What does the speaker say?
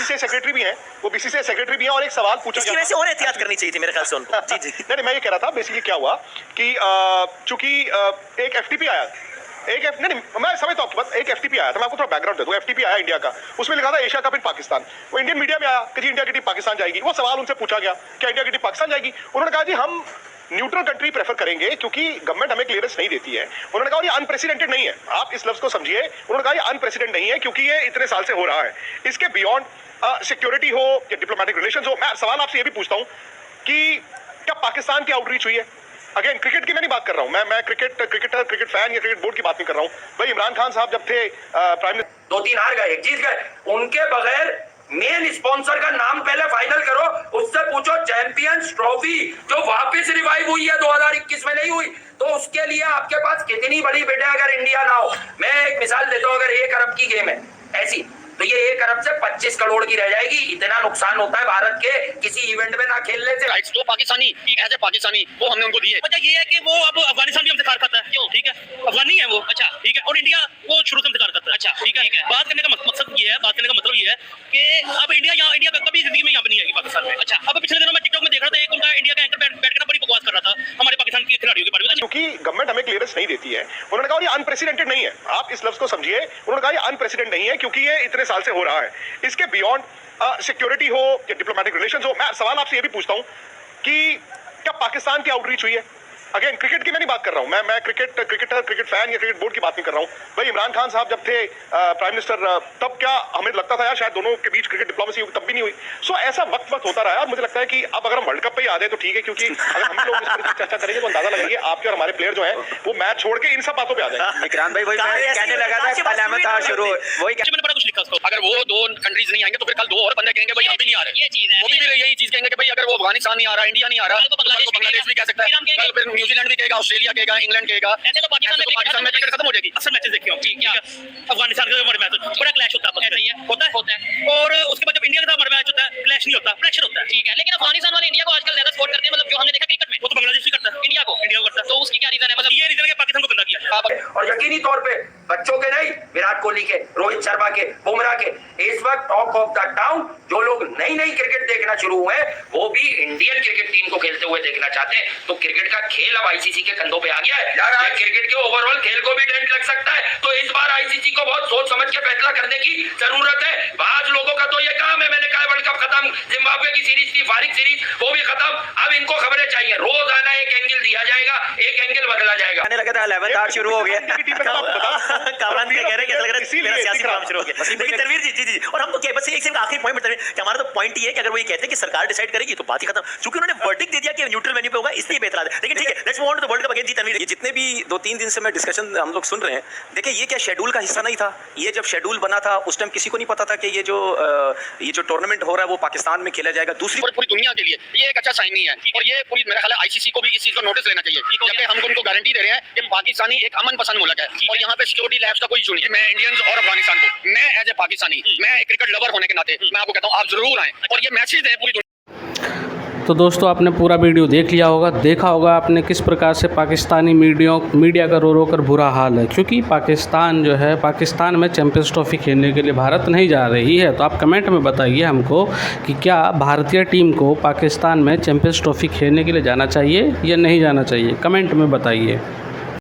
BCCI secretary भी हैं, वो बीसीसीआई सेक्रेटरी भी हैं और एक सवाल पूछा इसकी वजह से और एहतियात करनी चाहिए थी मेरे ख्याल से उनको। जी जी नहीं, मैं ये कह रहा था बेसिकली क्या हुआ कि चूंकि एक एफटीपी आया, नहीं मैं समझता हूँ आपकी बात, एक एफटीपी आया था, मैं आपको थोड़ा बैकग्राउंड दे दूं। एफटीपी आया इंडिया का, उसमें लिखा था एशिया कप इन पाकिस्तान। वो इंडियन मीडिया में आया कि जी इंडिया की टीम पाकिस्तान जाएगी। वो सवाल उनसे पूछा गया क्या इंडिया की टीम पाकिस्तान जाएगी, उन्होंने कहा जी हम न्यूट्रल कंट्री प्रेफर करेंगे क्योंकि गवर्नमेंट हमें क्लियरेंस नहीं देती है। उन्होंने कहा ये अनप्रेसिडेंटेड नहीं है, आप इस लफ्ज को समझिए। उन्होंने कहा ये अनप्रेसिडेंट नहीं है क्योंकि ये इतने साल से हो रहा है, इसके बियॉन्ड सिक्योरिटी हो या डिप्लोमेटिक रिलेशंस हो। मैं सवाल आपसे ये भी पूछता हूं कि क्या पाकिस्तान की आउटरीच हुई है? अगेन क्रिकेट की मैं नहीं बात कर रहा हूं, मैं क्रिकेट फैन या क्रिकेट बोर्ड की बात नहीं कर रहा हूं। भाई इमरान खान साहब जब थे प्राइम मिनिस्टर, 2-3 हार गए, 1 जीत गए, उनके बगैर मेन स्पॉन्सर का नाम पहले फाइनल करो, उससे पूछो चैंपियंस ट्रॉफी जो वापस रिवाइव हुई है 2021 में नहीं हुई, तो उसके लिए आपके पास कितनी बड़ी बिड है अगर इंडिया ना हो। मैं एक मिसाल देता हूं, अगर 1 अरब की गेम है ऐसी, तो ये 1 अरब से 25 करोड़ की रह जाएगी। इतना नुकसान होता है भारत के किसी इवेंट में ना खेलने से। राइट्स तो पाकिस्तानी एज ए पाकिस्तानी वो हमने उनको दिए। वजह ये है कि वो अब अफगानिस्तान भी हमसे कार खाता है, क्यों? ठीक है, अफगानी है वो, अच्छा ठीक है, और इंडिया वो शुरू से हमसे कार करता है, अच्छा ठीक है। बात करने का मकसद ये है, बात करने का मतलब ये है कि अब इंडिया कभी जिंदगी में यहाँ पे नहीं आएगी पाकिस्तान में। अच्छा, अब पिछले दिनों में टिकटॉक में देख रहा था, एक उनका इंडिया का एंकर बैठ के ना बड़ी बकवास कर रहा था हमारे पाकिस्तान के खिलाड़ियों के बारे में, क्योंकि गवर्नमेंट हमें क्लियरेंस नहीं देती है। उन्होंने कहा ये अनप्रेसिडेंटेड नहीं है, आप इस लफ्ज को समझिए। उन्होंने कहा ये अनप्रेसिडेंट नहीं है क्योंकि ये इतने साल से हो रहा है, इसके बियॉन्ड सिक्योरिटी हो या डिप्लोमेटिक रिलेशंस हो। मैं सवाल आपसे ये भी पूछता हूं कि क्या पाकिस्तान की आउटरीच हुई है? अगेन क्रिकेट की मैं नहीं बात कर रहा हूं, मैं क्रिकेट फैन या क्रिकेट बोर्ड की बात नहीं कर रहा हूं। भाई इमरान खान साहब जब थे प्राइम मिनिस्टर, तब क्या हमें लगता था यार शायद दोनों के बीच क्रिकेट डिप्लोमेसी हुई, तब भी नहीं हुई। सो ऐसा वक्त होता रहा है और मुझे लगता है कि अब अगर हम वर्ल्ड कप पे ही आ जाए तो ठीक है, क्योंकि अगर हम लोग इस पर चर्चा करेंगे तो अंदाजा लगाइए आपके और हमारे प्लेयर जो है वो मैच छोड़ के इन सब बातों पे आ जाएंगे। विक्रांत भाई वही मैं कहने लगा था, अलामत था शुरू वही मैंने बड़ा कुछ लिखा उसको। अगर वो 2 कंट्रीज नहीं आएंगे तो फिर कल 2 और बंदे कहेंगे भाई हम भी नहीं आ रहे, ये चीज है। वो भी यही चीज कहेंगे कि भाई अगर वो अफगानिस्तान नहीं आ रहा, इंडिया नहीं आ रहा, तो बांग्लादेश भी कह सकता है, कल फिर न्यूजीलैंड भी कहेगा, ऑस्ट्रेलिया कहेगा, इंग्लैंड कहेगा। ऐसे तो पाकिस्तान में क्रिकेट खत्म हो जाएगी। असल मैचेस देखिए ठीक है, अफगानिस्तान के हमारे मैच बड़ा क्लैश होता है, होता है, और उसके बाद जब इंडिया के साथ हमारा मैच होता है क्लैश नहीं होता, प्रेशर होता है, ठीक है। लेकिन अफगानिस्तान वाले इंडिया को आजकल ज्यादा सपोर्ट करते हैं, मतलब जो हमने देखा क्रिकेट में, वो तो बांग्लादेश भी करता है इंडिया को करता है। तो उसकी क्या रीजन है? मतलब ये रीजन है कि पाकिस्तान को गंदा किया। और यकीनी तौर पे बच्चों के नहीं, विराट कोहली के, रोहित शर्मा के, बुमराह के, इस वक्त टॉक ऑफ द टाउन जो लोग नई क्रिकेट देखना शुरू हुए वो भी इंडियन क्रिकेट टीम को खेलते हुए देखना चाहते हैं। तो क्रिकेट का खेल अब आईसीसी के कंधों पे आ गया है यार, क्रिकेट के ओवरऑल खेल को भी डेंट लग सकता है। तो इस बार आईसीसी को बहुत सोच समझ के फैसला करने की जरूरत है। बाज लोगों का तो ये काम है, मैंने कहा वर्ल्ड कप खत्म, जिम्बाब्वे की सीरीज थी, फारिग सीरीज वो भी खत्म, अब इनको खबरें चाहिए, रोज आना एक एंगल दिया जाएगा, एक एंगल बदला जाएगा। कहने लगा था 11th आवर शुरू हो गया। कामरान जी कह रहे हैं लग रहा है मेरा सियासी काम शुरू हो गया। लेकिन तनवीर जी और हम तो क्या बस एक आखिरी पॉइंट बताएं कि हमारा तो पॉइंट ये है कि अगर वो ये कहते हैं कि सरकार डिसाइड करेगी तो बात ही खत्म, क्योंकि उन्होंने वर्डिक्ट दे दिया कि न्यूट्रल वेन्यू पे होगा, इसलिए बेहतर है। लेकिन ठीक है, let's move on to the world cup again. जी तनवीर, ये जितने भी 2-3 दिन से मैं डिस्कशन हम लोग सुन रहे हैं, देखिए ये क्या शेड्यूल का हिस्सा नहीं था? ये जब शेड्यूल बना था उस टाइम किसी को नहीं पता था कि ये जो टूर्नामेंट हो रहा है वो पाकिस्तान में खेला जाएगा। दूसरी पूरी दुनिया के लिए ये एक अच्छा साइन नहीं है, और ये पूरी मेरा ख्याल है आईसीसी को भी इस चीज को नोटिस लेना चाहिए, जबकि हम उनको गारंटी दे रहे हैं कि पाकिस्तानी एक अमन पसंद मुल्क है और यहाँ पे सिक्योरिटी लैब्स का कोई इशू नहीं है। मैं इंडियंस और अफगानिस्तान को, मैं एज ए पाकिस्तानी, मैं एक क्रिकेट लवर होने के नाते मैं आपको कहता हूँ आप जरूर आए और ये मैसेज दें पूरी। तो दोस्तों आपने पूरा वीडियो देख लिया होगा, देखा होगा आपने किस प्रकार से पाकिस्तानी मीडिया का रो कर बुरा हाल है, क्योंकि पाकिस्तान जो है, पाकिस्तान में चैंपियंस ट्रॉफी खेलने के लिए भारत नहीं जा रही है। तो आप कमेंट में बताइए हमको कि क्या भारतीय टीम को पाकिस्तान में चैंपियंस ट्रॉफी खेलने के लिए जाना चाहिए या नहीं जाना चाहिए, कमेंट में बताइए।